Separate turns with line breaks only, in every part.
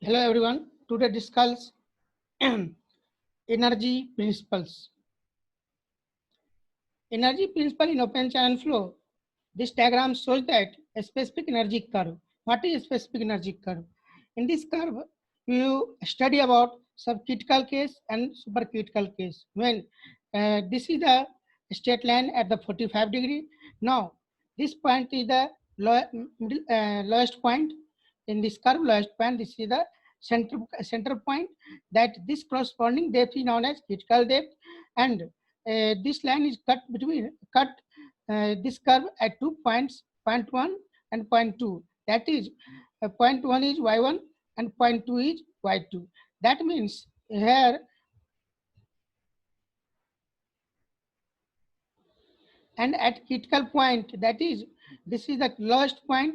Hello everyone. Today discuss energy principles. Energy principle in open channel flow. This diagram shows that a specific energy curve. What is a specific energy curve? In this curve, you study about subcritical case and supercritical case. When this is the straight line at the 45-degree. Now, this point is the lowest point in this curve. Lowest point. This is the center point. That this corresponding depth is known as critical depth, and this line is cut this curve at 2 points, point 1 and point 2. That is, point 1 is y1 and point 2 is y2. That means here, and at critical point, that is, this is the lowest point.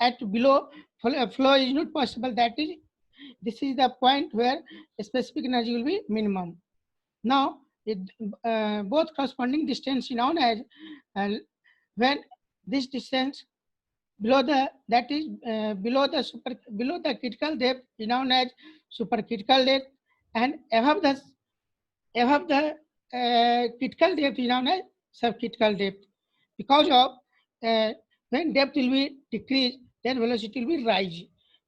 At below flow is not possible. That is, this is the point where a specific energy will be minimum. Now, both corresponding distance is known as when this distance below the below the critical depth is known as supercritical depth, and above the critical depth is known as subcritical depth. Because of when depth will be decreased, then velocity will be rise.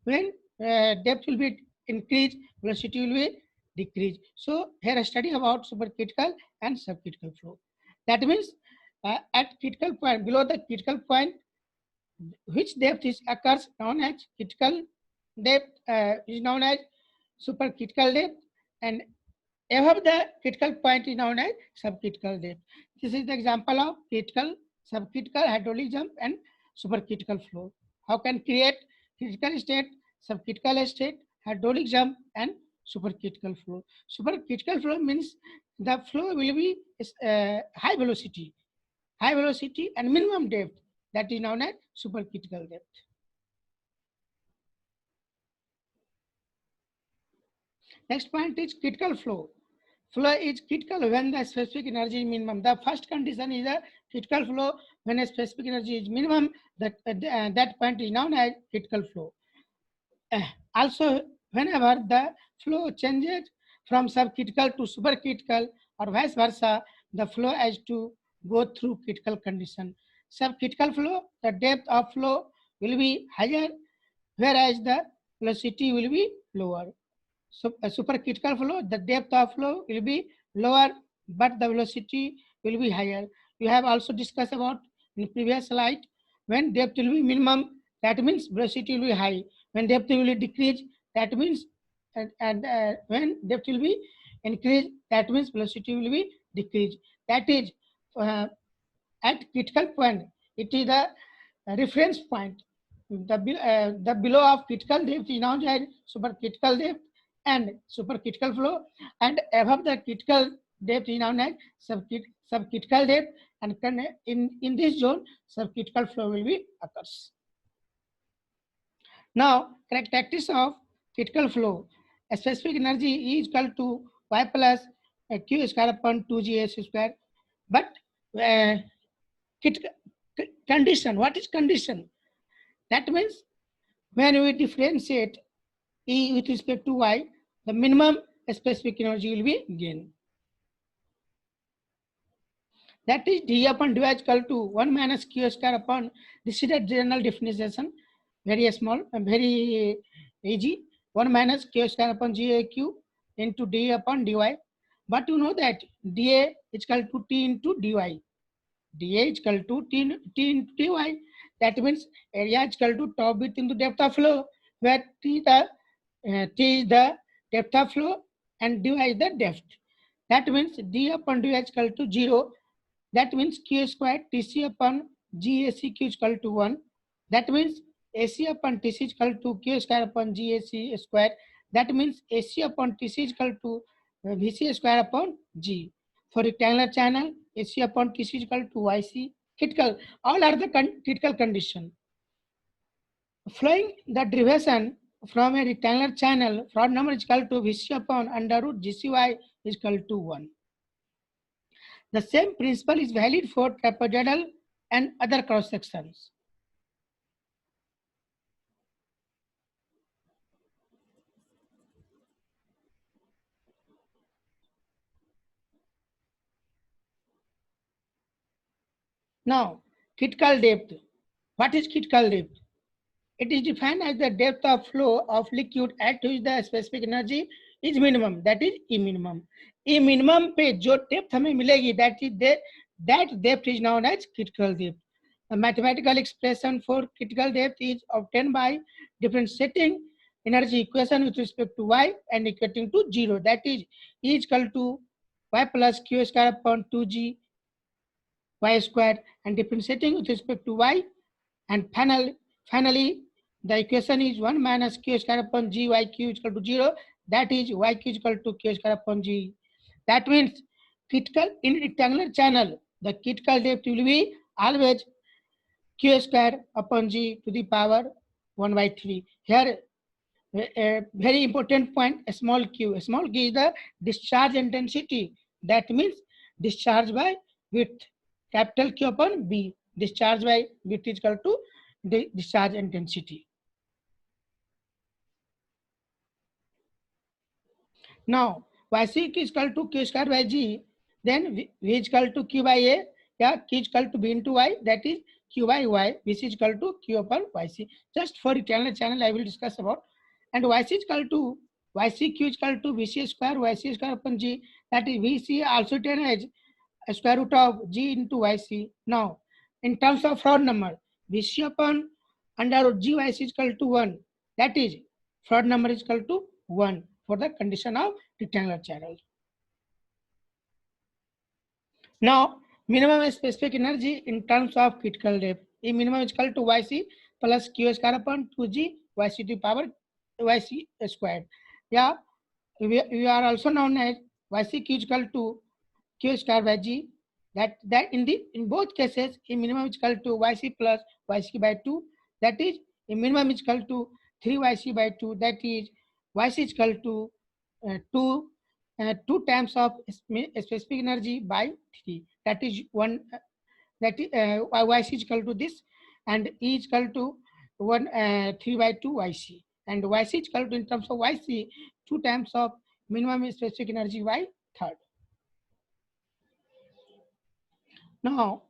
When depth will be increased, velocity will be decrease. So here a study about supercritical and subcritical flow. That means at critical point, below the critical point, which depth is occurs known as critical depth is known as supercritical depth, and above the critical point is known as subcritical depth. This is the example of critical, subcritical, hydraulic jump, and supercritical flow. How can create critical state, subcritical state, hydraulic jump, and supercritical flow? Supercritical flow means the flow will be high velocity and minimum depth. That is known as supercritical depth. Next point is critical flow. Flow is critical when the specific energy is minimum. The first condition is a critical flow when a specific energy is minimum. That point is known as critical flow. Also, whenever the flow changes from subcritical to supercritical or vice versa, the flow has to go through critical condition. Subcritical flow, the depth of flow will be higher, whereas the velocity will be lower. So a supercritical flow, the depth of flow will be lower, but the velocity will be higher. We have also discussed about in previous slide. When depth will be minimum, that means velocity will be high. When depth will decrease, that means when depth will be increase, that means velocity will be decrease. That is, at critical point, it is the reference point. The below of critical depth is known as supercritical depth and supercritical flow, and above the critical depth is known as subcritical depth, and in this zone subcritical flow will be occurs. Now, characteristics of critical flow. A specific energy is equal to y plus q square upon 2gs square. But condition, what is condition? That means when we differentiate E with respect to y, the minimum specific energy will be gained. That is d upon dy is equal to 1 minus q square upon, this is a general definition, very small and very easy, 1 minus q square upon gaq into d upon dy. But you know that dA is equal to t into dy. dA is equal to t into dy. That means area is equal to top width into depth of flow, where t is the depth of flow and dy is the depth. That means d upon dy is equal to 0. That means q square tc upon gac q is equal to 1. That means ac upon tc is equal to q square upon gac square. That means ac upon tc is equal to vc square upon g. For rectangular channel, ac upon tc is equal to yc. Critical, all are the critical condition. Flowing the derivation from a rectangular channel, Froude number is equal to vc upon under root gcy is equal to 1. The same principle is valid for trapezoidal and other cross sections. Now, critical depth. What is critical depth? It is defined as the depth of flow of liquid at which the specific energy is minimum. That is E minimum. E minimum पे जो depth हमें मिलेगी, that depth is known as critical depth. The mathematical expression for critical depth is obtained by differentiating energy equation with respect to y and equating to 0. That is E is equal to y plus q square upon 2g y square, and differentiating with respect to y, and finally the equation is 1 minus q square upon g y q is equal to 0. That is y q is equal to q square upon g. That means critical in rectangular channel, the critical depth will be always q square upon g to the power 1 by 3. Here a very important point, a small q. A small q is the discharge intensity. That means discharge by width. Capital Q upon B. Discharge by width is equal to the discharge intensity. Now, Yc is equal to Q square by G. Then V is equal to Q by A. Yeah, Q is equal to B into Y. That is Q by Y. This is equal to Q upon Yc. Just for eternal channel, I will discuss about. And Yc is equal to Yc Q is equal to Vc square Yc square upon G. That is Vc also written as square root of G into Yc. Now, in terms of Froude number, Vc upon under root G Yc is equal to 1. That is Froude number is equal to 1 for the condition of rectangular channel. Now, minimum specific energy in terms of critical depth. A minimum is equal to Yc plus Q square upon 2G Yc to power Yc squared. Yeah, we are also known as Yc Q is equal to Q square by G. That in both cases, a minimum is equal to Yc plus Yc by 2. That is a minimum is equal to 3 Yc by 2. That is Yc is equal to 2 times of specific energy by 3. That is 1. That is Yc is equal to this, and E is equal to 3 by 2 Yc, and Yc is equal to in terms of Yc 2 times of minimum specific energy by third. Now,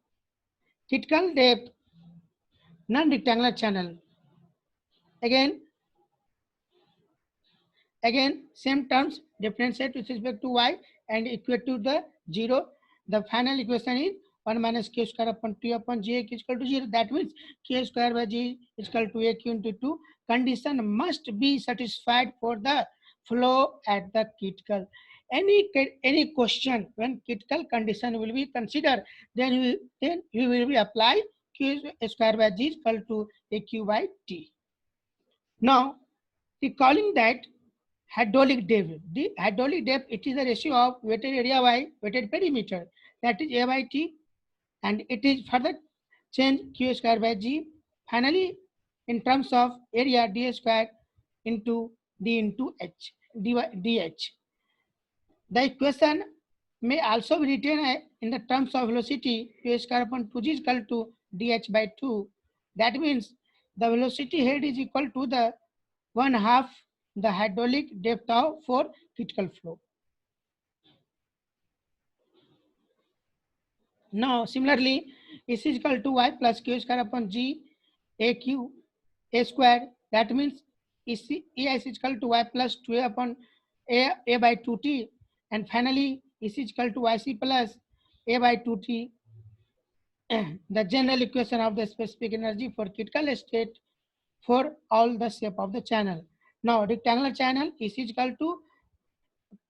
critical depth, non-rectangular channel. Again, same terms, differentiate with respect to y and equate to the 0. The final equation is 1 minus q square upon 2 upon g is equal to 0. That means q square by g is equal to a q into 2. Condition must be satisfied for the flow at the critical. Any question when critical condition will be considered, then we will be apply q square by g is equal to a q by t. Now, recalling that hydraulic depth. The hydraulic depth, it is the ratio of weighted area by weighted perimeter. That is A by T, and it is further change Q square by G. Finally, in terms of area, D square into D into H, dH. The equation may also be written in the terms of velocity, Q square upon 2G is equal to dH by 2. That means the velocity head is equal to the 1/2 the hydraulic depth of for critical flow. Now, similarly, is equal to y plus q square upon g aq a square. That means is equal to y plus 2a upon a by 2t, and finally is equal to yc plus a by 2t. The general equation of the specific energy for critical state for all the shape of the channel. Now, rectangular channel is equal to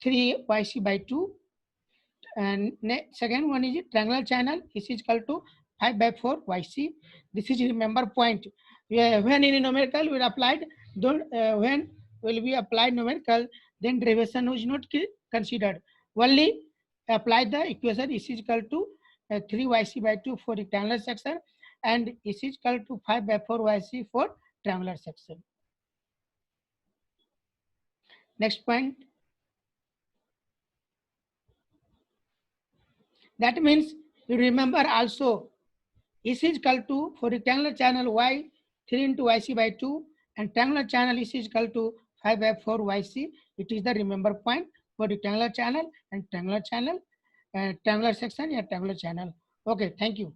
3 yc by 2, and second one is triangular channel is equal to 5 by 4 yc. This is remember point. When in numerical we applied, when will be applied numerical, then derivation is not considered. Only apply the equation is equal to 3 yc by 2 for rectangular section, and is equal to 5 by 4 yc for triangular section. Next point. That means you remember also is equal to for rectangular channel y 3 into yc by 2, and triangular channel is equal to 5 by 4 yc. It is the remember point for rectangular channel and triangular channel, triangular section and triangular channel. Okay, thank you.